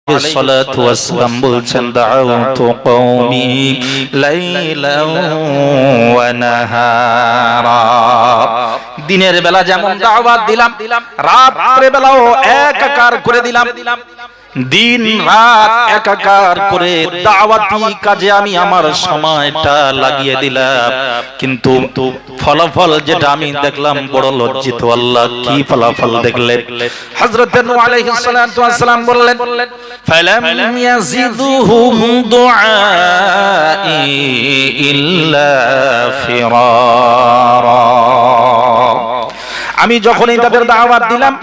الصلاة والسلام বলছেন দাউতু কওমি লাইলান ওয়া নাহারা। দিনের বেলা যেমন দাওয়াত দিলাম, রাতের বেলাও একাকার করে দিলাম। দিন রাত একাকার করে দাওয়াতি কাজে আমি আমার সময়টা লাগিয়ে দিলাম, কিন্তু ফলাফল যেটা আমি দেখলাম বড় লজ্জিত। আল্লাহ কি ফলাফল দেখলেন? হযরত নূহ আলাইহিস সালাতু ওয়াস সালাম বললেন, ফালাম ইয়াজিদুহুম দুআই ইল্লা ফিরারা। আমি যখনই তাদের দাওয়াত দিলাম,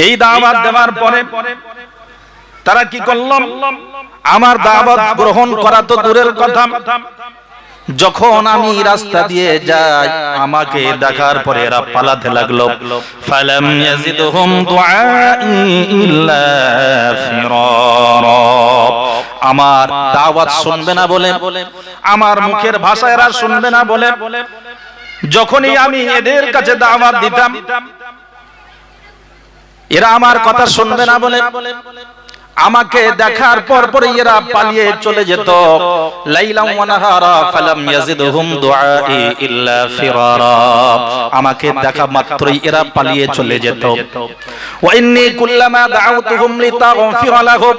এই দাওয়াত দেওয়ার পরে তারা কি করল? আমার দাওয়াত গ্রহণ করা তো দূরের কথা, যখন আমি রাস্তা দিয়ে যাই আমাকে দেখার পরে এরা পালাতে লাগলো। ফালাম ইয়াজিদুহুম দুআই ইল্লা ফিরারা। আমার দাওয়াত শুনবে না বলে, আমার মুখের ভাষা এরা শুনবে না বলে, যখনই আমি এদের কাছে দাওয়াত দিতাম এরা আমার কথা শুনবে না বলে আমাকে দেখার পর পরে এরা পালিয়ে চলে যেত। লাইলান ওয়া নাহারা ফালাম ইয়াজিদহুম দুআই ইল্লা ফিরারা। আমাকে দেখা মাত্রই এরা পালিয়ে চলে যেত। ওয়া ইন্নী কুল্লামা দাউতুহুম লিতাগফিরা লাহুম।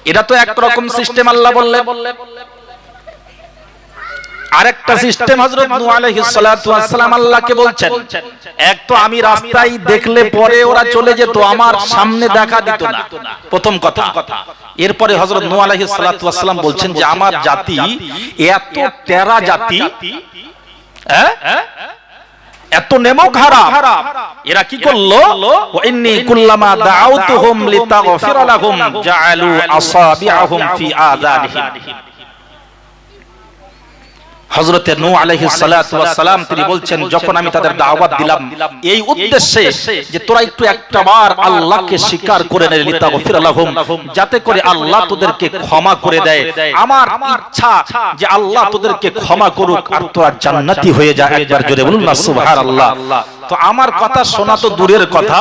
এটা তো একরকম সিস্টেম আল্লাহ বললেন। আরেকটা সিস্টেম হযরত নূহ আলাইহিস সালাতু ওয়াস সালাম আল্লাহকে বলছেন। এক তো আমি রাস্তায় দেখলে পরে ওরা চলে যেত, আমার সামনে দেখা দিত না, প্রথম কথা। এরপরে হযরত নূহ আলাইহিস সালাতু ওয়াস সালাম বলছেন যে আমার জাতি এত তেরা জাতি, এত নেমক হারাম, এরা কি করলো? ওয়া ইন্নী কুল্লামা দাউতুহুম লিতাগফিরা লাহুম জাআলু আসাবিআহুম ফি আযানিহিম। হযরত নূহ আলাইহিস সালাতু ওয়াস সালাম তিনি বলছেন, যখন আমি তাদের দাওয়াত দিলাম এই উদ্দেশ্যে যে তোরা একটু একটাবার আল্লাহকে স্বীকার করে নে, লিতাগফির লাহুম, যাতে করে আল্লাহ তোদেরকে ক্ষমা করে দেয়। আমার ইচ্ছা যে আল্লাহ তোদেরকে ক্ষমা করুক আর তোরা জান্নাতি হয়ে যা। একবার জোরে বলুন না সুবহানাল্লাহ। তো আমার কথা শোনা তো দূরের কথা,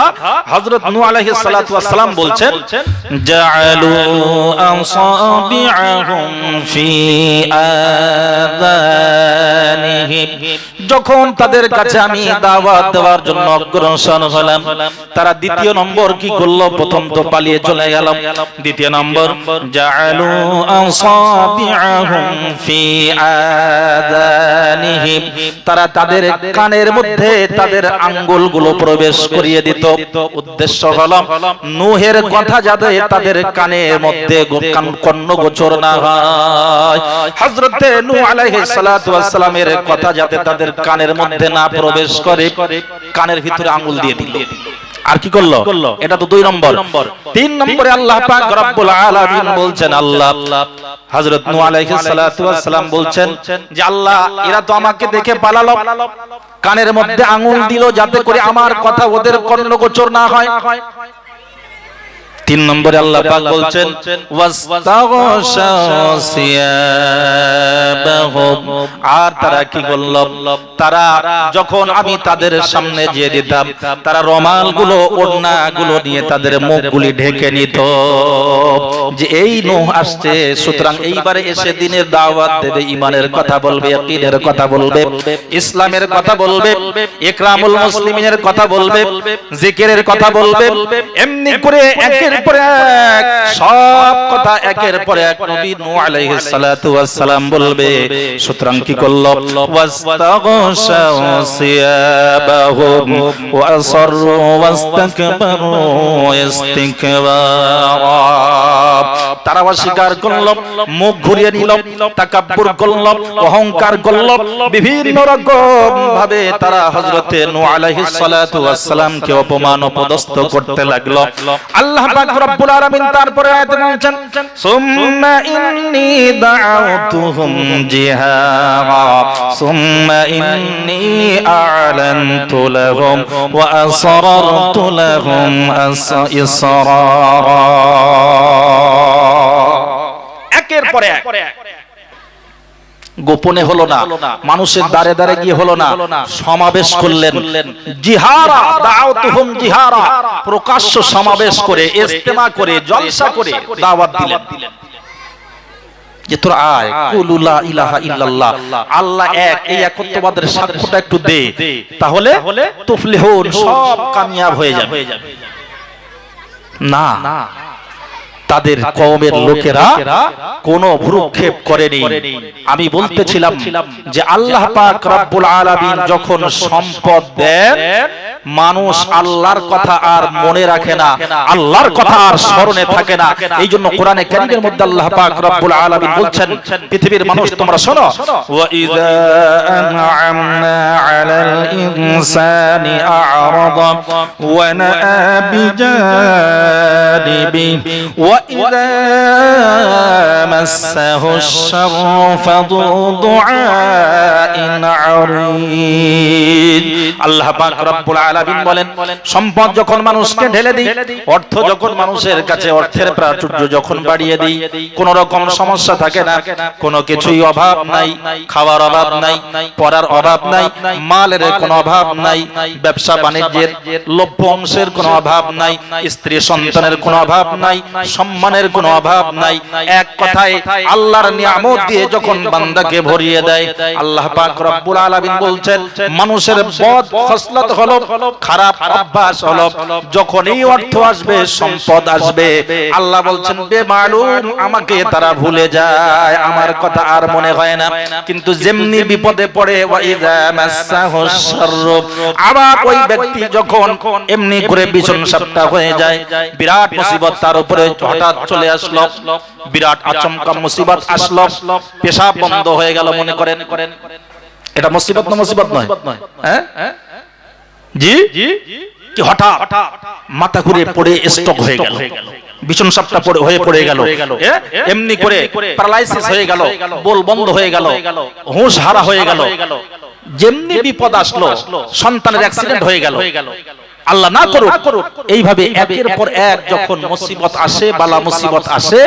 হযরত নূহ আলাইহিস সালাতু ওয়াস সালাম বলছেন জাআলু আসাবিআহুম ফি আযানিহিম। যখন তাদের কাছে আমি দাওয়াত দেওয়ার জন্য অগ্রসর হলাম, তারা দ্বিতীয় নম্বর কি করলো? প্রথম তো পালিয়ে চলে গেল, দ্বিতীয় নম্বর জাআলু আসাবিআহুম ফি আযানিহিম। তারা তাদের কানের মধ্যে তাদের আঙ্গুলগুলো প্রবেশ করিয়ে দিত। উদ্দেশ্য হলো নূহের কথা যাতে তাদের কানের মধ্যে কর্ণগোচর না হয়। হযরত নূহ আলাইহিস সালাতু ওয়াস সালামের কথা যাতে তাদের কানের মধ্যে না প্রবেশ করে, কানের ভিতরে আঙ্গুল দিয়ে দিল। আর কি করলো? এটা তো 2 নম্বর। 3 নম্বরে আল্লাহ পাক রব্বুল আলামিন বলছেন, আল্লাহ হযরত নূহ আলাইহিস সালাতু ওয়াস সালাম বলছেন যে আল্লাহ এরা তো আমাকে দেখে পালালো, কানের মধ্যে আঙ্গুল দিল যাতে করে আমার কথা ওদের কর্ণগোচর না হয়। 3 নম্বরে আল্লাহ পাক বলছেন ওয়াস্তাগশাউ সিয়াবাহুম। আর তারা কি করল? তারা যখন আমি তাদের সামনে যে দিতাম, তারা রমালগুলো ওড়নাগুলো নিয়ে তাদের মুখগুলি ঢেকে নিত যে এই নূহ আসছে, সুতরাং এইবারে এসে দিনের দাওয়াত দেবে, ঈমানের কথা বলবে, ইয়াকিনের কথা বলবে, ইসলামের কথা বলবে, ইকরামুল মুসলিমিনের কথা বলবে, জিকিরের কথা বলবে। এমনি করে একের পর এক সব কথা একের পর এক নবী নূহ আলাইহিস সালাতু ওয়াস সালাম বলবে। সুতরাং কি করলো? ওয়াস্তাগশাউ সিয়াবাহুম ওয়া আসরু ওয়াস্তাকবারু ইস্তিকবারা। তারা অস্বীকার করলো, মুখ ঘুরিয়ে নিল, তাকাব্বুর করলো, অহংকার করলো, বিভিন্ন রকম ভাবে তারা হযরত নূহ আলাইহিস সালাতু ওয়াস সালামকে অপমান অপদস্থ করতে লাগলো। আল্লাহ পাক রব্বুল আলামিন তারপরে আয়াতে বলছেন সুম্মা ইন্নী দাআউতুহুম জিহারা সুম্মা ইন্নী আ'লানতু লাহুম ওয়া আসরারতু লাহুম ইসরারা। একের পর এক গোপনে হলো না, মানুষের দ্বারে দ্বারে গিয়ে হলো না, সমাবেশ করলেন। জিহারা দাওয়াতুহুম জিহারা, প্রকাশ্য সমাবেশ করে, ইজতিমা করে, জলসা করে দাওয়াত দিলেন যে তোরা আয়, কুলু লা ইলাহা ইল্লাল্লাহ, আল্লাহ এক, এই একত্ববাদের সাক্ষ্যটা একটু দে, তাহলে তুফলিহুন, সব কামিয়াব হয়ে যাবে। না, তাদের কওমের লোকেরা কোনো ভ্রুক্ষেপ করেনি। আমি বলতেছিলাম যে আল্লাহ পাক রব্বুল আলামিন যখন সম্পদ দেন, মানুষ আল্লাহর কথা আর মনে রাখে না, আল্লাহর কথা আর স্মরণে থাকে না। এই জন্য কোরআনে কারীমের মধ্যে আল্লাহ পাক রব্বুল আলামিন বলছেন, পৃথিবীর মানুষ তোমরা শোনো, ওয়া ইযা আন'আমনা আলাল ইনসানি আ'রাদা ওয়া নাআ বিজানিবি ওয়া ইযা মাসসাহুশ শাররু ফাযু দুআইন আরিদ। আল্লাহ পাক রব্বুল আলামিন বলেন, সম্পদ যখন মানুষকে ঢেলে দিই, অর্থ যখন মানুষের কাছে, অর্থের প্রাচুর্য যখন বাড়িয়ে দিই, কোন রকম সমস্যা থাকে না, কোনো কিছুই অভাব নাই, খাওয়ার অভাব নাই, পড়ার অভাব নাই, মালের কোনো অভাব নাই, ব্যবসা বাণিজ্যের লভ্য অংশের কোনো অভাব নাই, স্ত্রী সন্তানের কোনো অভাব নাই, সম্মানের কোনো অভাব নাই। এক কথায় আল্লাহর নিয়ামত দিয়ে যখন বান্দাকে ভরিয়ে দেয়, আল্লাহ পাক রব্বুল আলামিন বলছেন মানুষের বদ খসলত হলো, খারাপ অভ্যাস হলো, যখন এই অর্থ আসবে, সম্পদ আসবে, আল্লাহ বলছেন বেমালুম আমাকে তারা ভুলে যায়, আমার কথা আর মনে হয় না। কিন্তু যেমনি বিপদে পড়ে, ওয়া ইযা মাসসাহুশ শাররু, আবার ওই ব্যক্তি যখন এমনি করে বিছন সাপটা হয়ে যায়, বিরাট মুসিবত তার উপরে হঠাৎ চলে আসলো, বিরাট আচমকা মুসিবত আসলো, পেশাব বন্ধ হয়ে গেল, মনে করেন এটা মুসিবত না মুসিবত নয়? হ্যাঁ জি, কি হঠাৎ মাথা ঘুরে পড়ে স্ট্রোক হয়ে গেল, বিছন সাপটা হয়ে পড়ে গেল, এমনি করে প্যারালাইসিস হয়ে গেল, বল বন্ধ হয়ে গেল, হুঁশ হারা হয়ে গেল। যেমনি বিপদ আসলো, সন্তানের অ্যাক্সিডেন্ট হয়ে গেল, আল্লাহ না করুক, এইভাবে একের পর এক যখন মুসিবত আসে, বালা মুসিবত আসে,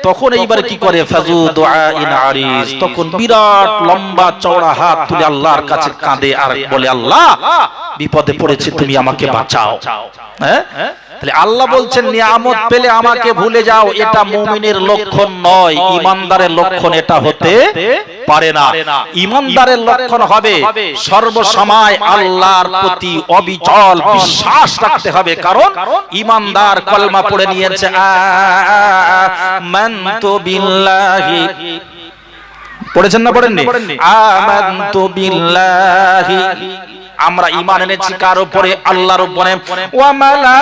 তখন এইবার কি করে, ফাজু দুআইন আরিজ, তখন বিরাট লম্বা চওড়া হাত তুলে আল্লাহর কাছে কাঁদে আর বলে, আল্লাহ বিপদে পড়েছি, তুমি আমাকে বাঁচাও। হ্যাঁ, তাহলে আল্লাহ বলছেন নিয়ামত পেলে আমাকে ভুলে যাও, এটা মুমিনের লক্ষণ নয়, ঈমানদারের লক্ষণ এটা হতে পারে না। ঈমানদারের লক্ষণ হবে সর্বসময় আল্লাহর প্রতি অবিচল বিশ্বাস রাখতে হবে, কারণ ঈমানদার কলমা পড়ে নিয়েছে, আমানতু বিল্লাহি, পড়েছেন না পড়েননি? আমানতু বিল্লাহি, আমরা ঈমান এনেছি কার উপরে? আল্লাহর উপরে। ওয়া মালাইকাতিহি,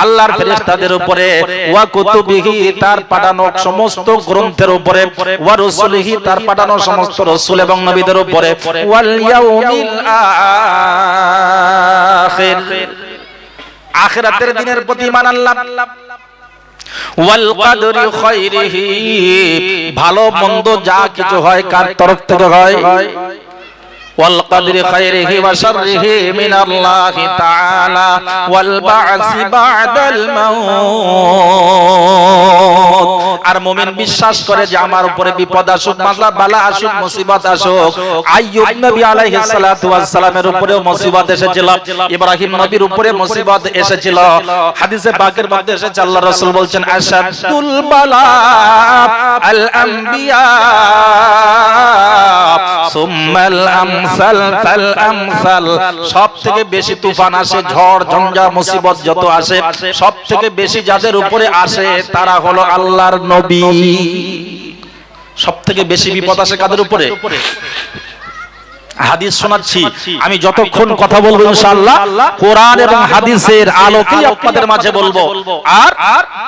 আল্লাহর ফেরেশতাদের উপরে। ওয়া কুতুবিহি, তার পাঠানো সমস্ত গ্রন্থের উপরে। ওয়া রাসূলিহি, তার পাঠানো সমস্ত রাসূল এবং নবীদের উপরে। ওয়াল ইয়াউমিল আখির, আখিরাতের দিনের প্রতি ঈমান আনলাম। ওয়াল কদরি খায়রিহি, ভালো মন্দ যা কিছু হয় কার তরফ থেকে হয়? ওয়াল কদরি খায়রিহি ওয়া শাররিহি মিনাল্লাহি তাআলা ওয়াল বা'সি বা'দাল মাউত। আর মুমিন বিশ্বাস করে যে আমার উপরে বিপদ আসুক, মাসলা বালা আসুক, মুসিবত আসুক, আইয়ুব নবী আলাইহিস সালাতু ওয়াস সালামের উপরেও মুসিবত এসেছিল, ইব্রাহিম নবীর উপরে মুসিবত এসেছিল। হাদিসে পাকের মধ্যে এসেছে, আল্লাহর রাসূল বলছেন, আশাদুল বালা আল আমবিয়া সুম্মাল আমসাল ফাল আমসাল, সব থেকে বেশি তুফান আসে, ঝড় ঝঞ্ঝা মুসিবত যত আসে, সব থেকে বেশি যাদের উপরে আসে তারা হলো আল্লাহর নবী। সব থেকে বেশি বিপদ আসে কাদের উপরে? হাদিস শোনাচ্ছি আমি, যতক্ষণ কথা বলবো ইনশাআল্লাহ কোরআন এবং হাদিসের আলোকেই আপনাদের মাঝে বলবো। আর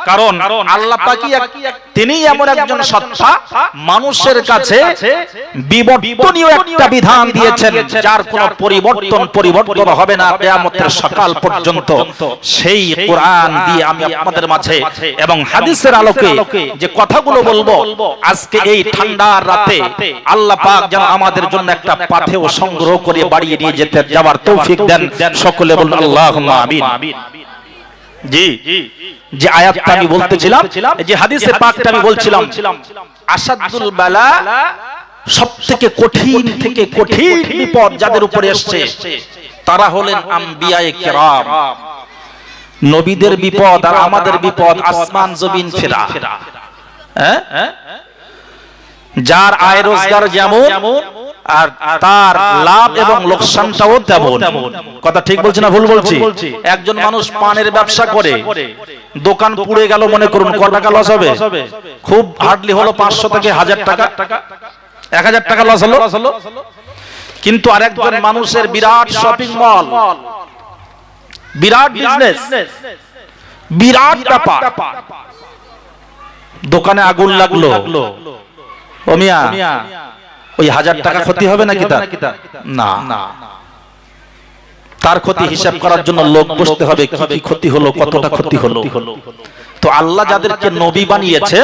কারণ আল্লাহ পাক তিনি এমন একজন সত্তা, মানুষের কাছে বিবর্তনীয় একটা বিধান দিয়েছেন, যার কোনো পরিবর্তন হবে না কিয়ামতের সকাল পর্যন্ত। সেই কোরআন দিয়ে আমি আপনাদের মাঝে এবং হাদিসের আলোকে যে কথাগুলো বলবো, আজকে এই ঠান্ডার রাতে আল্লাহ পাক যেন আমাদের জন্য একটা পাথেয় সংগ্রহ করে বাড়িয়ে নিয়ে যেতে যাওয়ার তৌফিক দেন। সকলে বলুন আল্লাহুম্মা আমিন। জি, যে আয়াতটা আমি বলতেছিলাম, যে হাদিসে পাকটা আমি বলছিলাম, আসাদুল বালা সবথেকে কঠিন থেকে কঠিন বিপদ যাদের উপরে আসছে তারা হলেন আম্বিয়ায়ে কেরাম। নবীদের বিপদ আর আমাদের বিপদ আসমান জমিন ফেরা। যার আয় রোজগার যেমন আর তার লাভ এবং লোকসানটাও তেমন। কথা ঠিক বলছি না ভুল বলছি? একজন মানুষ পানের ব্যবসা করে, দোকান পুড়ে গেল মনে করুন, কত টাকা লস হবে? খুব হার্ডলি হলো 500 থেকে 1000 টাকা, 1000 টাকা লস হলো। কিন্তু আরেকজন মানুষের বিরাট শপিং মল, বিরাট বিজনেস, বিরাট ব্যাপার, দোকানে আগুন লাগলো, ও মিয়া ওই 1000 টাকা ক্ষতি হবে নাকি তার? না, তার ক্ষতি হিসাব করার জন্য লোক বসতে হবে, কি কি ক্ষতি হলো, কতটা ক্ষতি হলো। তো আল্লাহ যাদেরকে নবী বানিয়েছে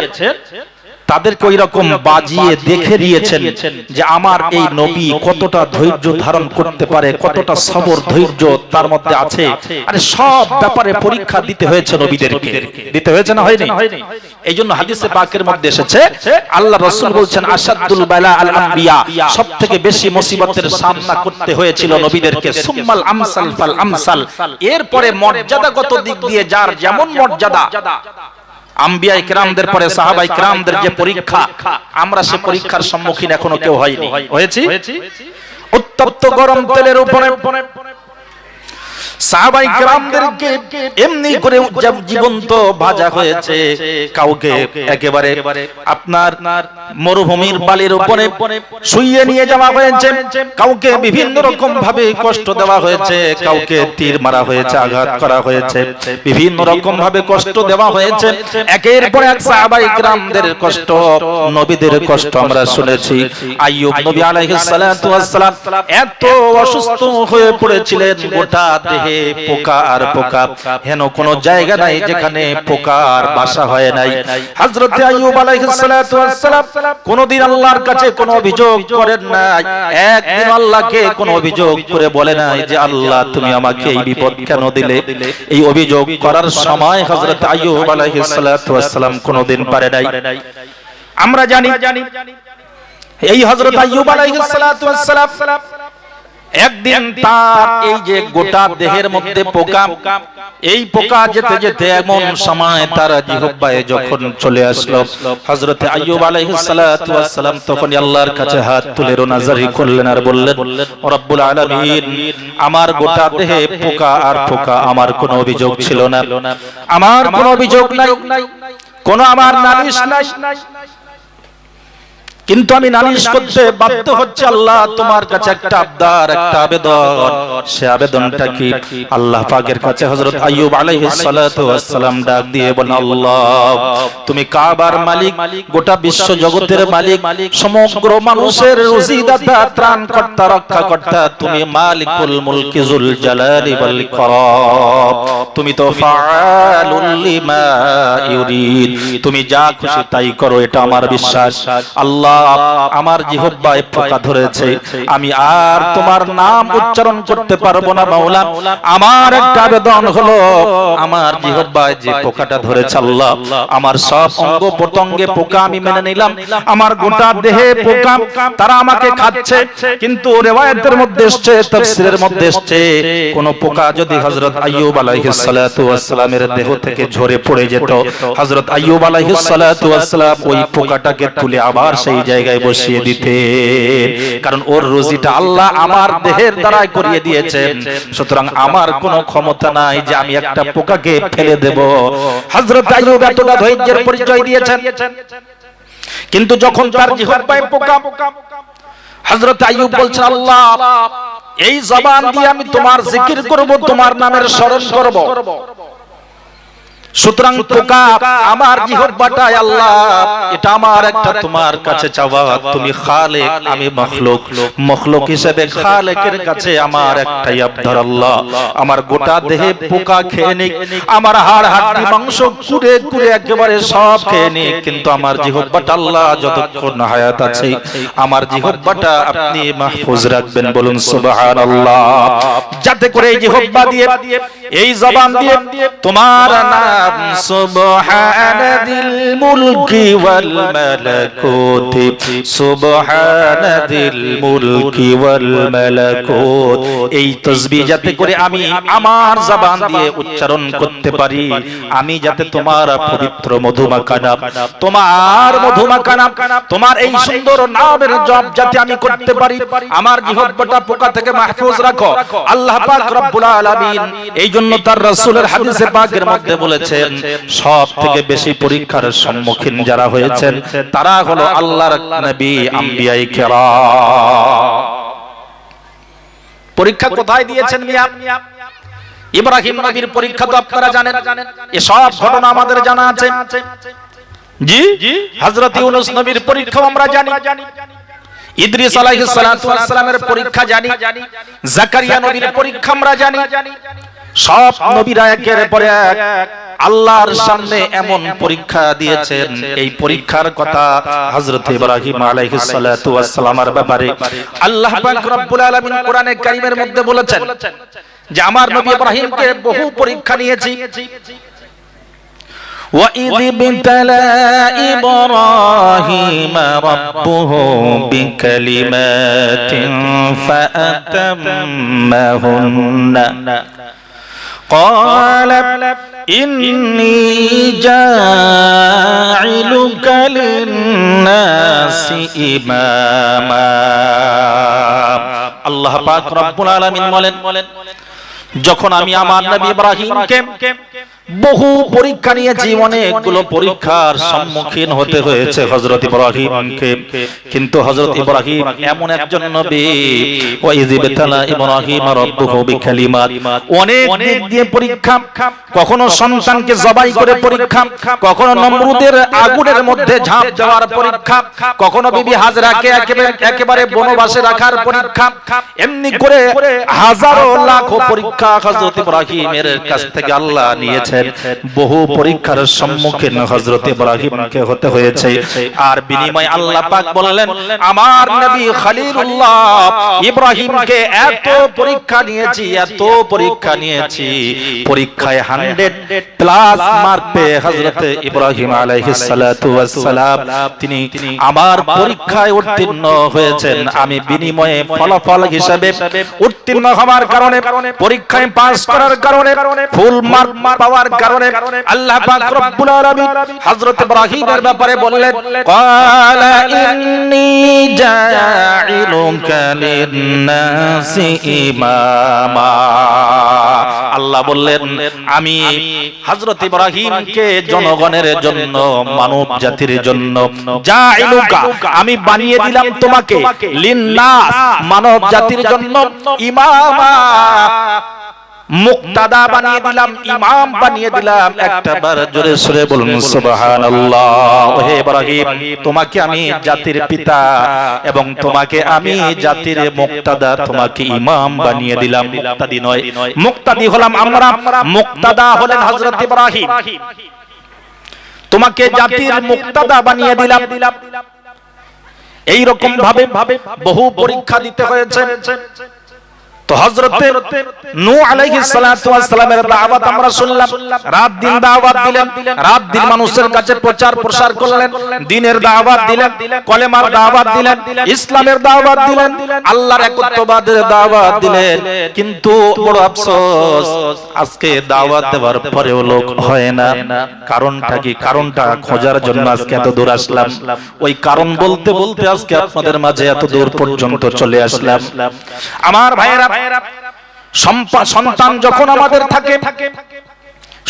তাদেরকে ওই রকম বাজিয়ে দেখে দিয়েছেন যে আমার এই নবী কতটা ধৈর্য ধারণ করতে পারে, কতটা সবর ধৈর্য তার মধ্যে আছে। আরে সব ব্যাপারে পরীক্ষা দিতে হয়েছে নবীদেরকে, দিতে হয়েছে না হয়নি? এইজন্য হাদিসে পাকের মধ্যে এসেছে আল্লাহ রাসূল বলছেন আসাদুল বালা আল আম্বিয়া, সবথেকে বেশি মুসিবতের সামনা করতে হয়েছিল নবীদেরকে। সুম্মাল আমসাল ফাল আমসাল, এরপরে মর্যাদাগত দিক দিয়ে যার যেমন মর্যাদা, আম্বিয়ায়ে কেরামদের পরে সাহাবায়ে কেরামদের যে পরীক্ষা, আমরা সে পরীক্ষার সম্মুখীন এখনো কেউ হয়নি। হয়েছি? উত্তপ্ত গরম তেলের উপরে সাহাবায়ে কেরামদেরকে এমনি করে জীবন্ত ভাজা হয়েছে, কাউকে একেবারে আপনার মরুভূমির বালির উপরে শুইয়ে নিয়ে যাওয়া হয়েছে, কাউকে বিভিন্ন রকম ভাবে কষ্ট দেওয়া হয়েছে, কাউকে তীর মারা হয়েছে, আঘাত করা হয়েছে, বিভিন্ন রকম ভাবে কষ্ট দেওয়া হয়েছে। একের পর এক সাহাবায়ে কেরামদের কষ্ট, নবীদের কষ্ট আমরা শুনেছি। আইয়ুব নবী আলাইহিস সালাতু ওয়াস সালাম এত অসুস্থ হয়ে পড়েছিলেন, গোটা দেহে পোকা আর পোকা, হেন কোন জায়গা নাই যেখানে পোকার বাসা হয় নাই। হযরত আইয়ুব আলাইহিস সালাতু ওয়াস সালাম কোনদিন আল্লাহর কাছে কোনো অভিযোগ করেন নাই, একদিন আল্লাহকে কোনো অভিযোগ করে বলে নাই যে আল্লাহ তুমি আমাকে এই বিপদ কেন দিলে। এই অভিযোগ করার সময় হযরত আইয়ুব আলাইহিস সালাতু ওয়াস সালাম কোনদিন পারে নাই। আমরা জানি এই হযরত আইয়ুব আলাইহিস সালাতু ওয়াস সালাম একদিন তার এই যে গোটা দেহের মধ্যে পোকা, এই পোকা যেতে যেতে এমন সময় তার জিহ্বায় যখন চলে আসলো, হযরত আইয়ুব আলাইহিস সালাতু ওয়াস সালাম তখন আল্লাহর কাছে হাত তুলে রোনাজারি করলেন আর বললেন, রব্বুল আলামিন, আমার গোটা দেহে পোকা আর পোকা, আমার কোনো অভিযোগ ছিল না, আমার কোনো অভিযোগ নাই, কোনো আমার নালিশ নাই, কিন্তু আমি নালিশ করতে বাধ্য হচ্ছে আল্লাহ তোমার কাছে একটা আবদার, একটা আবেদন। সে আবেদনটা কি? আল্লাহ পাকের কাছে হযরত আইয়ুব আলাইহিস সালাতু ওয়াস সালাম ডাক দিয়ে বলেন, আল্লাহ তুমি কাবার মালিক, গোটা বিশ্ব জগতের মালিক, সমগ্র মানুষের রুজিদাতা, ত্রাণকর্তা, রক্ষাকর্তা, তুমি মালিকুল মুলকি যুল জালালি ওয়াল ইকরাম, তুমি তো ফাআলুল লিমা ইউরিদ, তুমি যা খুশি তাই করো, এটা আমার বিশ্বাস। আল্লাহ আমার জিহ্বায় পোকা ধরেছে, আমি আর তোমার নাম উচ্চারণ করতে পারবো না মাওলা, আমার একটা আবেদন হলো, আমার জিহ্বায় যে পোকাটা ধরেছে আল্লাহ, আমার সব অঙ্গ প্রত্যঙ্গে পোকা আমি মেনে নিলাম, আমার গোটা দেহে পোকা, তারা আমাকে খাচ্ছে, কিন্তু রিওয়ায়াতের মধ্যে এসেছে, তাফসীরের মধ্যে এসেছে, কোন পোকা যদি হযরত আইয়ুব আলাইহিস সালাতু ওয়াস সালামের দেহ থেকে ঝরে পড়ে যেত, হযরত আইয়ুব আলাইহিস সালাতু ওয়াস সালাম ওই পোকাটাকে তুলে আবার সেই জায়গায় বসিয়ে দিতে, কারণ ওর রুজিটা আল্লাহ আমার দেহের দ্বারাই করিয়ে দিয়েছেন, সুতরাং আমার কোনো ক্ষমতা নাই যে আমি একটা পোকাকে ফেলে দেব। হযরত আইয়ুব এতটা ধৈর্যের পরিচয় দিয়েছেন, কিন্তু যখন তার জিহ্বায় পোকা, হযরত আইয়ুব বলছেন, আল্লাহ এই জবান দিয়ে আমি তোমার জিকির করব, তোমার নামের স্মরণ করব, সুতরাং পোকা আমার জিহ্বাটায় আল্লাহ, এটা আমার একটা তোমার কাছে চাওয়া, তুমি খালেক, আমি মখলুক, মখলুক হিসেবে খালেকের কাছে আমার একটাই আবদার, আল্লাহ আমার গোটা দেহে পোকা খেয়ে নিক, আমার হাড় হাড্ডি মাংস কুড়ে কুড়ে একেবারে সব খেয়ে নিক, কিন্তু আমার জিহ্বাটা আল্লাহ যতক্ষণ হায়াত আছে আমার জিহ্বাটা আপনি মাহফুজ রাখবেন। বলুন সুবহানাল্লাহ। যাতে করে এই জিহ্বা দিয়ে এই জবান দিয়ে তোমার নাম সুবহানাদিল মুলকি ওয়াল মালাকুতি, সুবহানাদিল মুলকি ওয়াল মালাকুত। এই তাসবিহ যাতে করে আমি আমার জবান দিয়ে উচ্চারণ করতে পারি, আমি যাতে তোমার পবিত্র মধুমাখা নাম, তোমার মধুমাখা নাম, তোমার এই সুন্দর নামের জপ যাতে আমি করতে পারি, আমার জিহ্বাটা পোকা থেকে মাহফুজ রাখো আল্লাহ পাক রব্বুল আলামিন। এই জন্য তার রাসূলের হাদিসে পাকের মধ্যে বলেছেন, সব থেকে বেশি পরীক্ষার সম্মুখীন যারা হয়েছেন তারা হলো আল্লাহর নবী, আম্বিয়ায়ে কেরাম। পরীক্ষা কোথায় দিয়েছেন মিয়া? ইব্রাহিম নবীর পরীক্ষা তো আপনারা জানেন, এই সব ঘটনা আমাদের জানা আছে। জি, হযরত ইউনূস নবীর পরীক্ষা আমরা জানি, ইদ্রিস আলাইহিস সালাতু ওয়াস সালামের পরীক্ষা জানি, জাকারিয়া নবীর পরীক্ষা আমরা জানি। সব নবীরা একের পর এক আল্লাহর সামনে এমন পরীক্ষা দিয়েছেন। এই পরীক্ষার কথা হযরত ইব্রাহিম আলাইহিস সালাতু ওয়াস সালামের ব্যাপারে আল্লাহ পাক রব্বুল আলামিন কোরআনে কারীমের মধ্যে বলেছেন যে আমার নবী ইব্রাহিমকে বহু পরীক্ষা নিয়েছি। وَإِذِ ابْتَلَى إِبْرَاهِيمَ رَبُّهُ بِكَلِمَاتٍ فَأَتَمَّهُنَّ قَالَ إِنِّي جَاعِلُكَ لِلنَّاسِ إِمَامًا। আল্লাহ পাক রব্বুল আলামিন বলেন, যখন আমি আমার নবী ইব্রাহিমকে বহু পরীক্ষা নিয়েছি, অনেকগুলো পরীক্ষার সম্মুখীন হতে হয়েছে হযরত ইব্রাহিমকে, কিন্তু হযরত ইব্রাহিম এমন একজন নবী, ওয়াইয ইবতালা ইব্রাহিম রাব্বুহু বিকালিমাত, অনেক দিক দিয়ে পরীক্ষা, কখনো সন্তানকে জবাই করে পরীক্ষা, কখনো নমরুদের আগুনের মধ্যে ঝাঁপ দেওয়ার পরীক্ষা, কখনো বিবি হাজরাকে একেবারে বনবাসে রাখার পরীক্ষা, এমনি করে হাজারো লাখো পরীক্ষা হযরত ইব্রাহিমের কাছ থেকে আল্লাহ নিয়েছেন। বহু পরীক্ষার সম্মুখীন হযরত ইব্রাহিমকে হতে হয়েছে। আর বিনিময়ে আল্লাহ পাক বললেন, আমার নবী খলিলুল্লাহ ইব্রাহিমকে এত পরীক্ষা নিয়েছি, এত পরীক্ষা নিয়েছি, পরীক্ষায় 100+ মার্ক পেয়ে হযরত ইব্রাহিম আলাইহিস সালাতু ওয়াস সালাম তিনি আমার পরীক্ষায় উত্তীর্ণ হয়েছেন। আমি বিনিময়ে ফলাফল হিসেবে উত্তীর্ণ হওয়ার কারণে, পরীক্ষায় পাস করার কারণে, ফুল মার্ক পাওয়ার কারণে আল্লাহ পাক রব্বুল আলামিন হযরত ইব্রাহিমের ব্যাপারে বললেন, ক্বালা ইন্নী জাঈলুকা লিন-নাসি ইমামা। আল্লাহ বললেন, আমি হযরত ইব্রাহিমকে জনগণের জন্য, মানব জাতির জন্য, জাঈলুকা আমি বানিয়ে দিলাম তোমাকে, লিন-নাস মানব জাতির জন্য, ইমামা মুক্তাদা বানিয়ে দিলাম, ইমাম বানিয়ে দিলাম। একটাবার জোরে সুরে বলুন সুবহানাল্লাহ। হে ইব্রাহিম, তোমাকে আমি জাতির পিতা এবং তোমাকে আমি জাতির মুক্তাদা, তোমাকে ইমাম বানিয়ে দিলাম। মুক্তাদি নয়, মুক্তাদি হলাম আমরা, মুক্তাদা হলেন হযরত ইব্রাহিম। তোমাকে জাতির মুক্তাদা বানিয়ে দিলাম। এই রকম ভাবে বহু পরীক্ষা দিতে হয়েছে। তো হযরত নূহ আলাইহিস সালাতু ওয়াস সালামের দাওয়াত আমরা শুনলাম, রাত দিন দাওয়াত দিলেন, রাত দিন মানুষের কাছে প্রচার প্রসার করলেন, দ্বীনের দাওয়াত দিলেন, কলেমার দাওয়াত দিলেন, ইসলামের দাওয়াত দিলেন, আল্লাহর একত্ববাদের দাওয়াত দিলেন। কিন্তু বড় আফসোস, আজকে দাওয়াত দেওয়ার পরেও লোক হয় না। কারণটা কি? কারণটা খোঁজার জন্য আজকে এত দূর আসলাম। ওই কারণ বলতে বলতে আজকে আপনাদের মাঝে এত দূর পর্যন্ত চলে আসলাম। আমার ভাইয়েরা, সন্তান যখন আমাদের থাকে,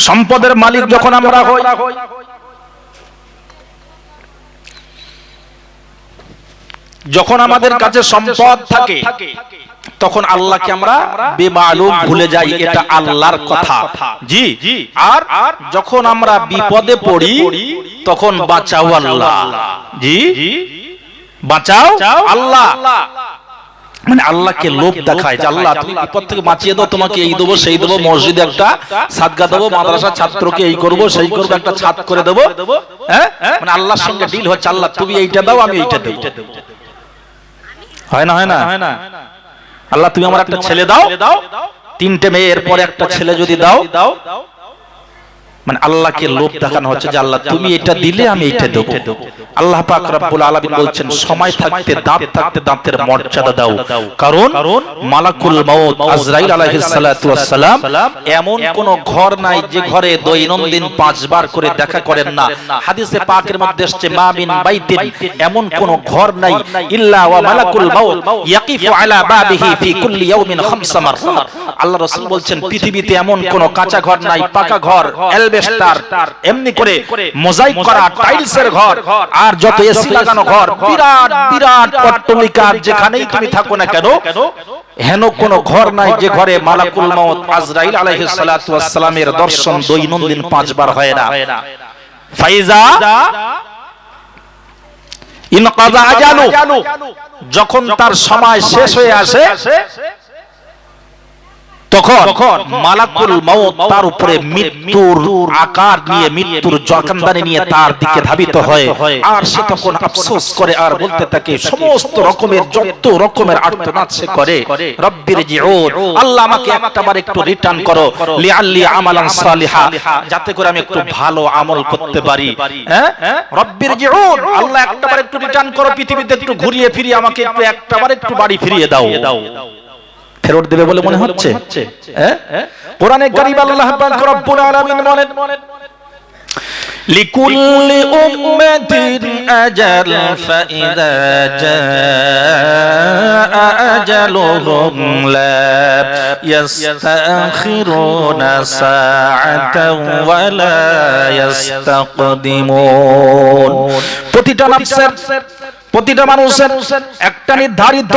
সম্পদের মালিক যখন আমরা হই, যখন আমাদের কাছে সম্পদ থাকে, তখন আল্লাহকে আমরা বেমালুম ভুলে যাই, এটা আল্লাহর কথা। জি, আর যখন আমরা বিপদে পড়ি তখন বাঁচাও আল্লাহ। জি, বাঁচাও আল্লাহ, মানে আল্লাহকে লোভ দেখায় যে আল্লাহ তুমি বিপদ থেকে বাঁচিয়ে দাও, তোমাকে এই দেবো সেই দেবো, মসজিদে একটা সাদকা দেবো, মাদ্রাসা ছাত্রকে এই করবো সেই করবো, একটা ছাদ করে দেবো। হ্যাঁ, মানে আল্লাহর সঙ্গে ডিল হচ্ছে, আল্লাহ তুমি এইটা দাও, আমি এইটা দেবো। হয় না? হয় না? আল্লাহ তুমি আমার একটা ছেলে দাও, তিনটে মেয়ের পরে একটা ছেলে যদি দাও, মানে আল্লাহকে লোভ দেখানো হচ্ছে যে আল্লাহ তুমি এটা দিলে আমি এটা দেব। আল্লাহ পাক রব্বুল আলামিন বলছেন সময় থাকতে দাঁত থাকতে দাঁতের মর্যাদা দাও, কারণ মালাকুল মাউত আজরাইল আলাইহিস সালাতু ওয়াস সালাম এমন কোন ঘর নাই যে ঘরে দৈনন্দিন 5 বার করে দেখা করেন না। হাদিসে পাকের মধ্যে এসেছে মা মিন বাইতিন, এমন কোন ঘর নাই ইল্লা ওয়া মালাকুল মাউত ইয়াকিফু আলা বাবিহি ফি কুল্লি ইয়াউমিন 5 মাররাত। আল্লাহ রাসূল বলছেন পৃথিবীতে এমন কোন কাঁচা ঘর নাই, পাকা ঘর, এমনি করে মোজাইক করা টাইলসের ঘর আর যত এসি লাগানো ঘর, বিরাট বিরাট অট্টালিকা যেখানেই তুমি থাকো না কেন, হেন কোন ঘর নাই যে ঘরে মালাকুল মাউত আজরাইল আলাইহিস সালাতু ওয়াস সালামের দর্শন দৈনন্দিন 5 বার হয় না। ফাইজা ইনকাযা আজালু, যখন তার সময় শেষ হয়ে আসে তখন মালাকুল মাউত তার উপরে মৃত্যুর আকার নিয়ে, মৃত্যুর জখানদানি নিয়ে তার দিকে ধাবিত হয়। আর সে তখন আফসোস করে আর বলতে থাকে, সমস্ত রকমের যত রকমের আর্তনাদ সে করে, রব্বির জিউন, আল্লাহ আমাকে একটাবার একটু রিটার্ন করো, লিআল্লি আমালান সালিহা, যাতে করে আমি একটু ভালো আমল করতে পারি। হ্যাঁ, রব্বির জিউন, আল্লাহ একটাবার একটু রিটার্ন করো, পৃথিবীতে একটু ঘুরিয়ে ফিরিয়ে আমাকে একটু একটাবার একটু বাড়ি ফিরিয়ে দাও। ফেরত দেবে বলে মনে হচ্ছে? কোরআনে কারীম আল্লাহ পাক রব্বুল আলামিন বলেন লিকুল্লি উম্মাতিন আজাল ফাইযা জাআ আজালুহুম লা ইস্তাখিরুনা সাআতাও ওয়া লা ইস্তাকদিমুন। প্রতিটা নফসের, প্রতিটা মানুষের একটা নির্ধারিত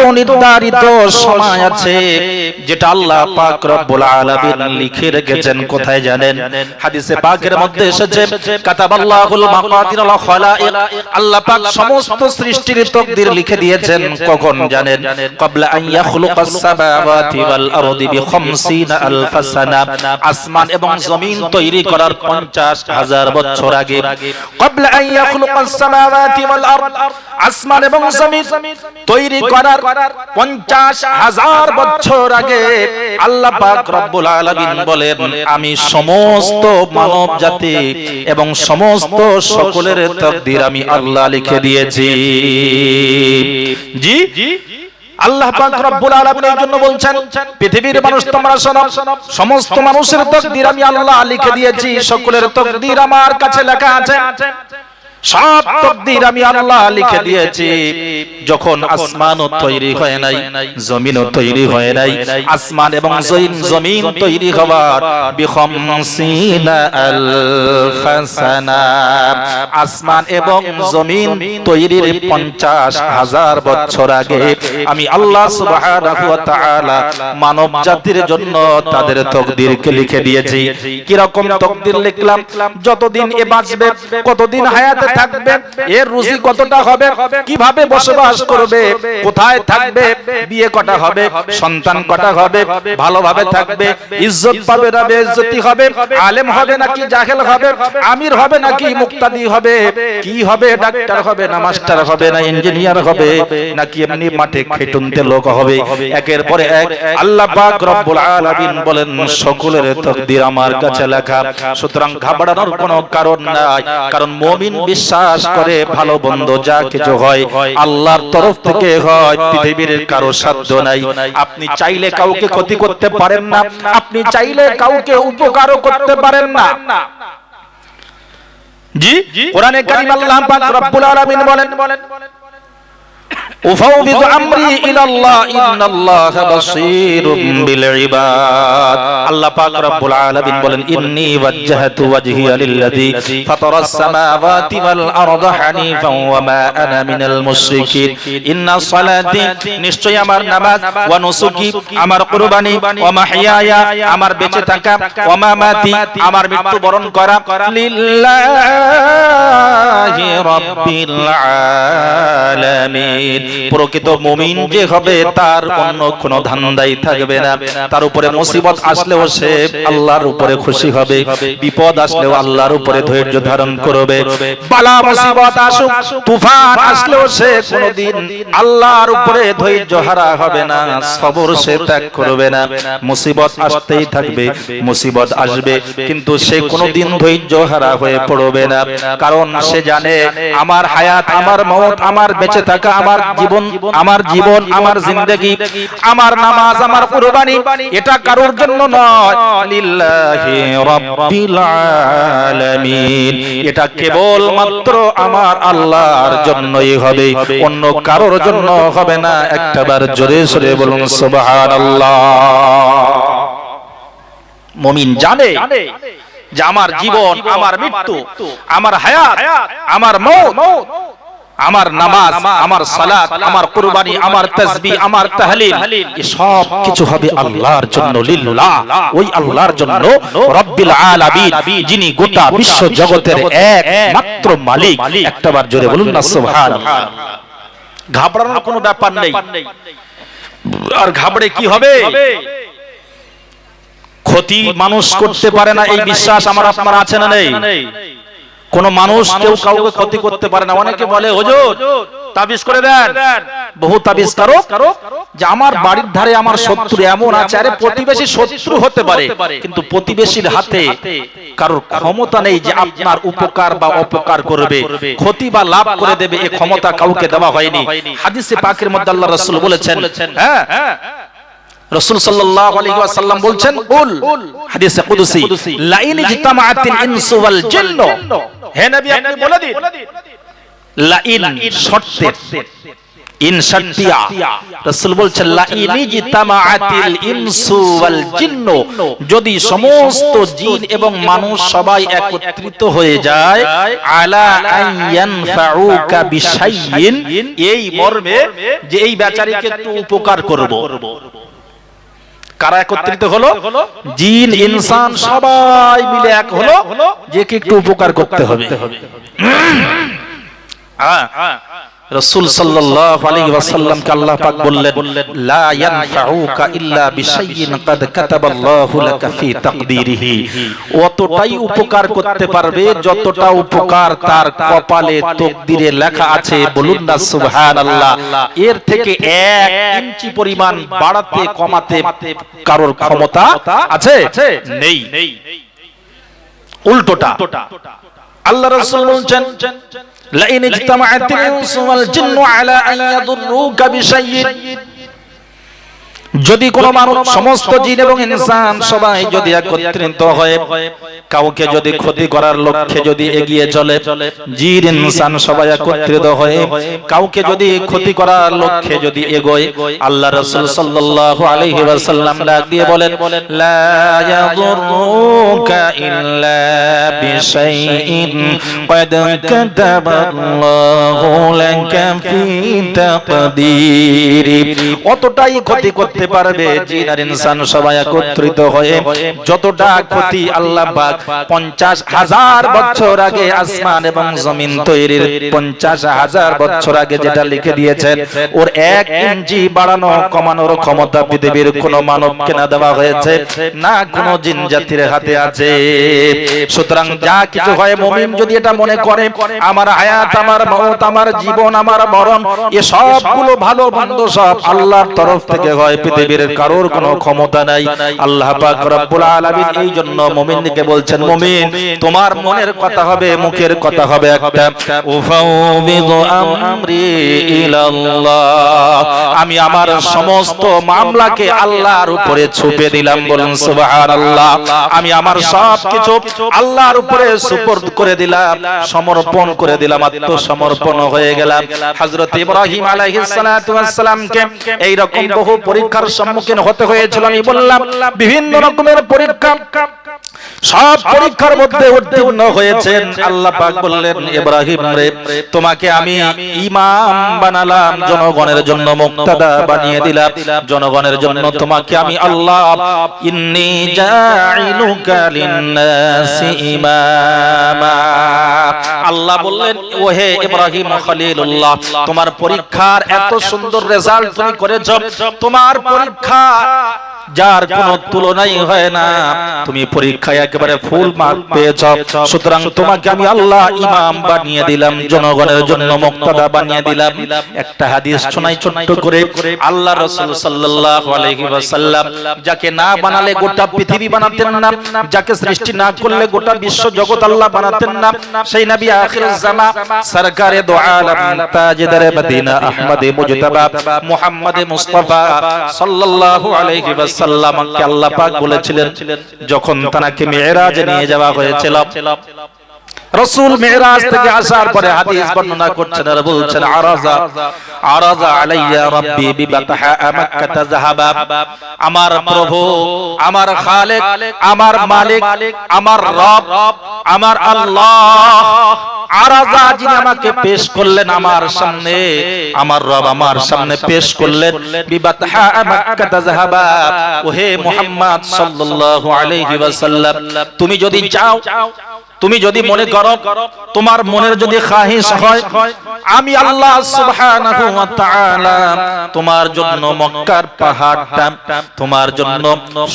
সময় আছে যেটা আল্লাহ পাক রব্বুল আলামিন লিখে রেখেছেন। কোথায় জানেন? হাদিসে পাকের মধ্যে এসেছে কাতাবাল্লাহুল মাকাদিরুল খালাইক, আল্লাহ পাক সমস্ত সৃষ্টির তাকদীর লিখে দিয়েছেন কখন জানেন? ক্বাবলা আন ইয়াখলুকাস সামাওয়াতি ওয়াল আরদি বি50 আলফ সানা, আসমান এবং জমিন তৈরি করার 50,000 বছর আগে। ক্বাবলা আন ইয়াখলুকাস সামাওয়াতি ওয়াল আরদ, আসমান এবং জমিন তৈরি করার 50,000 বছর আগে আল্লাহ পাক রব্বুল আলামিন বলেন আমি সমস্ত মানব জাতি এবং সমস্ত সকলের তাকদীর আমি আল্লাহ লিখে দিয়েছি। জি, আল্লাহ পাক রব্বুল আলামিন এর জন্য বলছেন পৃথিবীর মানুষ তোমরা শোনো, সমস্ত মানুষের তাকদীর আমি আল্লাহ লিখে দিয়েছি, সকলের তাকদীর আমার কাছে লেখা আছে, সব তাকদীর আমি আল্লাহ লিখে দিয়েছি। যখন আসমানও তৈরি হয় নাই, জমিনও তৈরি হয় নাই, আসমান এবং জমিন তৈরি হওয়ার বি50 আলফ সানা, আসমান এবং জমিন তৈরির 50,000 বছর আগে আমি আল্লাহ সুবহানাহু ওয়া তাআলা মানব জাতির জন্য তাদের তাকদীরকে লিখে দিয়েছি। কি রকম তাকদীর লিখলাম? যতদিন এ বাঁচবে, কতদিন হায়াতে থাকবে, এর রুজি কতটা হবে, কিভাবে বসবাস করবে, কোথায় থাকবে, বিয়ে কটা হবে, সন্তান কটা হবে, ভালোভাবে থাকবে, ইজ্জত পাবে না বেইজ্জতি হবে, আলেম হবে নাকি জাহেল হবে, আমির হবে নাকি মুক্তাদি হবে, কি হবে, ডাক্তার হবে না মাস্টার হবে না ইঞ্জিনিয়ার হবে নাকি এমনি মাঠে খেটুনতে লোক হবে। একের পরে এক আল্লাহ পাক রব্বুল আলামিন বলেন সকলের তাকদীর আমার কাছে লেখা। সুতরাং ঘাবড়ানোর কোনো কারণ নাই, কারণ মুমিন বিশ্বাস করে ভালো মন্দ যা কিছু হয় আল্লাহর তরফ থেকে হয়, পৃথিবীর কারো সাধ্য নাই। আপনি চাইলে কাউকে ক্ষতি করতে পারেন না, আপনি চাইলে কাউকে উপকারও করতে পারেন না। জি, কোরআনে কারীম আল্লাহ পাক রব্বুল আলামিন বলেন উফাউযিদু আমরি ইলাল্লাহ ইন্নাল্লাহা বাসীরুম বিল ইবাদ। আল্লাহ পাক রব্বুল আলামিন বলেন ইন্নী ওয়াজ্জাহতু ওয়াজহিয়া লিল্লাযী ফাতারাস সামাওয়াতি ওয়াল আরদা হানিফান ওয়া মা আনা মিনাল মুশরিকিন। ইন্না সালাতি, নিশ্চয় আমার নামাজ, ওয়া নুসুকি, আমার কুরবানি, ওয়া মাহইয়ায়া, আমার বেঁচে থাকা, ওয়া মামাতি, আমার মৃত্যুবরণ করা, লিল্লাহি রাব্বিল আলামিন, প্রকৃত মুমিন যে হবে তার অন্য কোনো ধান্দাই থাকবে না, তার উপরে মুসিবত আসলেও সে আল্লাহর উপরে খুশি হবে, বিপদ আসলেও আল্লাহর উপরে ধৈর্য ধারণ করবে, বালা মুসিবত আসুক তুফান আসলেও সে কোনোদিন আল্লাহর উপরে ধৈর্য হারা হবে না, সবর সে ত্যাগ করবে না। মুসিবত আসতেই থাকবে, মুসিবত আসবে, কিন্তু সে কোনোদিন ধৈর্য হারা হয়ে পড়বে না, কারণ সে জানে আমার হায়াত, আমার মওত, আমার বেঁচে থাকা, আমার জীবন, আমার জিন্দেগি, আমার নামাজ, আমার কুরবানি, এটা কারোর জন্য নয়, লিল্লাহি রাব্বিল আলামিন, এটা কেবল মাত্র আমার আল্লাহর জন্যই হবে, অন্য কারোর জন্য হবে না। একটাবার জোরে জোরে বলুন সুবহানাল্লাহ। মুমিন জানে যে আমার জীবন, আমার মৃত্যু, আমার হায়াত, আমার মওত, আমার নামাজ, আমার সালাত, আমার কুরবানি, আমার তাসবিহ, আমার তাহলিল, এই সব কিছু হবে আল্লাহর জন্য, লিল্লাহ, ওই আল্লাহর জন্য, রব্বিল আলামিন, যিনি গোটা বিশ্ব জগতের একমাত্র মালিক। একটাবার জোরে বলুন না সুবহানাল্লাহ। ঘাবড়ানোর কোনো ব্যাপার নেই। আর ঘাবড়ে কি হবে? ক্ষতি মানুষ করতে পারে না, এই বিশ্বাস আমার আপনার আছে না নেই? কোন মানুষ কেউ কাউকে ক্ষতি করতে পারে না। অনেকে বলে হুজুর তাবিজ করে দেন, বহু তাবিজ কারক যে আমার বাড়ির ধারে আমার শত্রু এমন আছে, আরে প্রতিবেশী শত্রু হতে পারে, কিন্তু প্রতিবেশীর হাতে কারোর ক্ষমতা নেই যে আপনার উপকার বা অপকার করবে, ক্ষতি বা লাভ করে দেবে, এই ক্ষমতা কাউকে দেওয়া হয়নি। হাদিসে পাকের মধ্যে আল্লাহ রাসূল বলেছেন, হ্যাঁ, রাসূল সাল্লাল্লাহু আলাইহি ওয়াসাল্লাম বলছেন, কুল হাদিসে কুদসি, লা ইন ইজতামাআতিল ইনসু ওয়াল জিন্নু, হে নবী আপনি বলে দিন, লা ইন শর্তের, ইন শারতিয়া, রাসূল বলছেন লা ইন ইজতামাআতিল ইনসু ওয়াল জিন্নু, যদি সমস্ত জিন এবং মানুষ সবাই একত্রিত হয়ে যায়, আলা আন ইয়ানফাউকা বিশাইইন, এই মর্মে যে এই বেচারীকে একটু উপকার করব। কারা একত্রিত হলো? জিন ইনসান সবাই মিলে এক হলো যে কে একটু উপকার করতে হবে। রাসূল সাল্লাল্লাহু আলাইহি ওয়াসাল্লামকে আল্লাহ পাক বললেন, লা ইয়ানফাউকা ইল্লা বিশাইইন কাদ কাতাবাল্লাহু লাকা ফি তাকদীরিহি, অতটাই উপকার করতে পারবে যতটা উপকার তার কপালে তকদিরে লেখা আছে। বলুন না সুবহানাল্লাহ। এর থেকে 1 ইঞ্চি পরিমাণ বাড়াতে কমাতে কারোর ক্ষমতা আছে? নেই। উল্টোটা আল্লাহ রাসূল বলেন, লা ইন ইজতামাআতিল ইনসু ওয়াল জিন্নু আলা আন ইয়াদুররুকা বিশাইইন, যদি কোন মানুষ, সমস্ত জিন এবং ইনসান সবাই যদি একত্রিত হয়ে কাউকে যদি ক্ষতি করার লক্ষ্যে যদি এগিয়ে চলে, জিন ইনসান সবাই একত্রিত হয়ে কাউকে যদি ক্ষতি করার লক্ষ্যে যদি এগোয়, আল্লাহ রাসূল সাল্লাল্লাহু আলাইহি ওয়াসাল্লাম ডাক দিয়ে বলেন, লা ইয়াদুররুকা ইল্লা বিশাইইন ক্বাদ কাতাবাল্লাহু লাকা ফি তাকদীরি, অতটাই ক্ষতি করতে পারবে জিন আর ইনসান সবাই একত্রিত হয়ে, যতটা ক্ষতি আল্লাহ পাক 50,000 বছর আগে আসমান এবং জমিন তৈরির 50,000 বছর আগে যেটা লিখে দিয়েছেন, ওর 1 ইঞ্চি বাড়ানো কমানোর ক্ষমতা পৃথিবীর কোন মানবকে না দেওয়া হয়েছে, না কোন জিন জাতির হাতে আছে। সুতরাং যা কিছু হয়, মুমিন যদি এটা মনে করে আমার হায়াত, আমার মওত, আমার জীবন, আমার মরণ, এ সবগুলো ভালো মন্দ সব আল্লাহর তরফ থেকে হয়, পৃথিবীর কারোর কোনো ক্ষমতা নাই। আল্লাহ পাক রব্বুল আলামিন এই জন্য মুমিনকে বলছেন, মুমিন তোমার মনের কথা হবে, মুখের কথা হবে একটা, উফাউযিদু আমরি ইলাল্লাহ, আমি আমার সমস্ত মামলাকে আল্লাহর উপরে ছুপে দিলাম। বলুন সুবহানাল্লাহ। আমি আমার সব কিছু আল্লাহর উপরে সুপর্দ করে দিলাম, সমর্পণ করে দিলাম, আত্মসমর্পণ হয়ে গেলাম। হযরত ইব্রাহিম আলাইহিস সালাতু ওয়াস সালামকে এই রকম বহু পরীক্ষার সম্মুখীন হতে হয়েছিল। আমি বললাম বিভিন্ন রকমের পরীক্ষা সব পরীক্ষার মধ্যে উত্তীর্ণ হয়েছেন। আল্লাহ পাক বললেন, ইব্রাহিম রে, তোমাকে আমি ইমাম বানালাম, জনগণের জন্য মুক্তাদা বানিয়ে দিলাম, জনগণের জন্য তোমাকে আমি আল্লাহ ইন্নী জাইলুকা লিন্নাসি ইমামা। আল্লাহ বললেন, ওহে ইব্রাহিম খলিলুল্লাহ, তোমার পরীক্ষার এত সুন্দর রেজাল্ট তুমি করেছো, তোমার পরীক্ষা যার কোনো তুলনাই হয় না, তুমি পরীক্ষায় একেবারে ফুল মার্ক পেয়েছ, সুতরাং তোমাকে আমি আল্লাহ ইমাম বানিয়ে দিলাম, জনগণের জন্য মুক্তাদা বানিয়ে দিলাম। একটা হাদিস শোনাই ছোট্ট করে। আল্লাহ রাসূল সাল্লাল্লাহু আলাইহি ওয়াসাল্লাম যাকে না বানালে গোটা পৃথিবী বানাতেন না, যাকে সৃষ্টি না করলে গোটা বিশ্ব জগৎ আল্লাহ বানাতেন না, সেই নবী আখিরুজ জামান সরকারে দো আলম তাজদারে মদিনা আহমদে মুজতবা মুহাম্মদে মুস্তাফা সাল্লাল্লাহু আলাইহি ওয়াসাল্লামকে আল্লাহ পাক বলেছিলেন, যখন তাকে মিরাজে নিয়ে যাওয়া হয়েছিল, রাসূল মিরাজ থেকে আসার পরে হাদিস বর্ণনা করছেন আর বলছেন, আরাজা আলাইয়া রাব্বি বিবাতহা মাক্কাতা যাহাবা। আমার প্রভু, আমার খালেক, আমার মালিক, আমার রব, আমার আল্লাহ আরাজা, যিনি আমাকে পেশ করলেন আমার সামনে, আমার রব আমার সামনে পেশ করলেন, বিবাতহা মাক্কাতা যাহাবা। ওহে মুহাম্মদ সাল্লাল্লাহু আলাইহি ওয়াসাল্লাম, তুমি যদি চাও, তুমি যদি মনে করো, তোমার মনের যদি খাহিশ হয়, আমি আল্লাহ সুবহানাহু ওয়া তাআলা তোমার জন্য মক্কার পাহাড়টা তোমার জন্য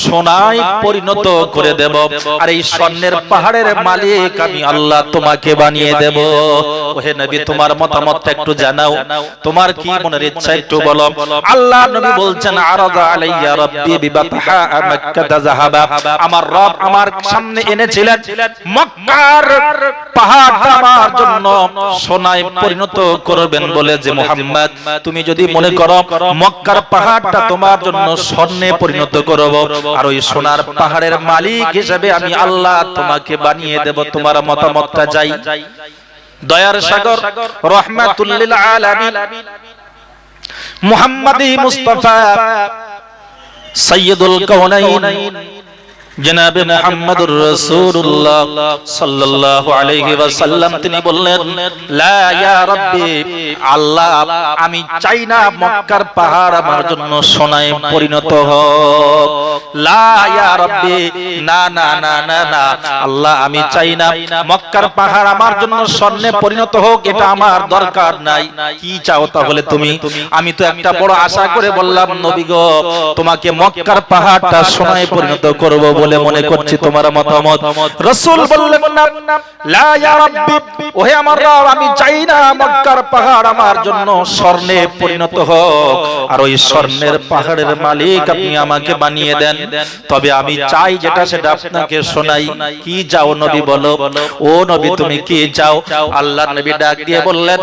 সোনায় পরিণত করে দেব, আর এই স্বর্ণের পাহাড়ের মালিক আমি আল্লাহ তোমাকে বানিয়ে দেব। ওহে নবী, তোমার মতামতটা একটু জানাও, তোমার কি মনের ইচ্ছা একটু বলো। আল্লাহ নবী বলছেন, আরাদা আলাইয়া রাব্বি বিবাতহা মাক্কাতা যাহাবা। আমার রব আমার সামনে এনেছিলেন মক্কা পাহাড়টা আমার জন্য সোনায় পরিণত করবেন বলে, যে মুহাম্মদ তুমি যদি মনে করো মক্কার পাহাড়টা তোমার জন্য স্বর্ণে পরিণত করব, আর ওই সোনার পাহাড়ের মালিক হিসেবে আমি আল্লাহ তোমাকে বানিয়ে দেব, তোমার মতামতটা যাই। দয়ার সাগর রাহমাতুল লিল আলামিন মুহাম্মদি মুস্তাফা সাইয়্যিদুল কাউনাইন জনাবে মুহাম্মদুর রাসূলুল্লাহ সাল্লাল্লাহু আলাইহি ওয়াসাল্লাম তিনি বললেন, লা ইয়া রাব্বি, আল্লাহ আমি চাই না মক্কার পাহাড় আমার জন্য সোনায় পরিণত হোক। লা ইয়া রাব্বি, না না না না না, আল্লাহ আমি চাই না মক্কার পাহাড় আমার জন্য স্বর্ণে পরিণত হোক, এটা আমার দরকার নাই। কি চাও তাহলে তুমি? আমি তো একটা বড় আশা করে বললাম, নবী গো, তোমাকে মক্কার পাহাড়টা সোনায় পরিণত করব বলে মনে করছি, তোমার মতামত। রাসূল বললেন, লা ইয়া রাব্বি, ওহে আমার রব, আমি চাই না মক্কার পাহাড় আমার জন্য স্বর্ণে পরিণত হোক, আর ওই স্বর্ণের পাহাড়ের মালিক আপনি আমাকে বানিয়ে দেন। তবে আমি চাই যেটা, সেটা আপনাকে শোনাই। কি চাও নবী বলো? ও নবী তুমি কি চাও? আল্লাহর নবী ডাক দিয়ে বললেন,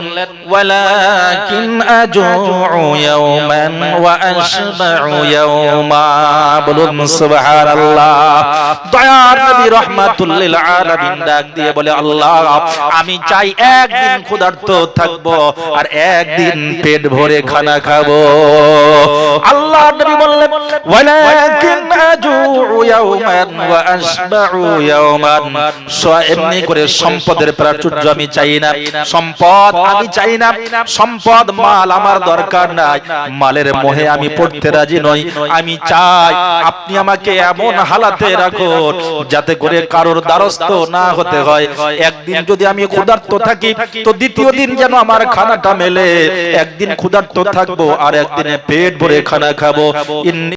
ওয়ালাকিন আজুউ ইয়াওমান ওয়া আশবাউ ইয়াওমা। বলুন সুবহানাল্লাহ। দয়ার নবী রাহমাতুল লিল আলামিন ডাক দিয়ে বলে, আল্লাহ আমি চাই একদিন ক্ষুধার্ত থাকবো আর একদিন পেট ভরে খানা খাবো। আল্লাহ নবী বললেন, ওয়ালাকিন আজুউ ইয়াওমান ওয়া আশবাউ ইয়াওমান। এমনি করে সম্পদের প্রাচুর্য আমি চাই না, সম্পদ আমি চাই না, সম্পদ মাল আমার দরকার নাই, মালের মোহে আমি পড়তে রাজি নই। আমি চাই আপনি আমাকে এমন হালাতে রাখুন যাতে করে কারোর দ্বারস্থ না হতে হয়। একদিন যদি আমি ক্ষুধার্ত থাকি, তো দ্বিতীয় দিন যেন আমার খানাটা মেলে। একদিন ক্ষুধার্ত থাকবো আর একদিনে পেট ভরে খানা খাবো।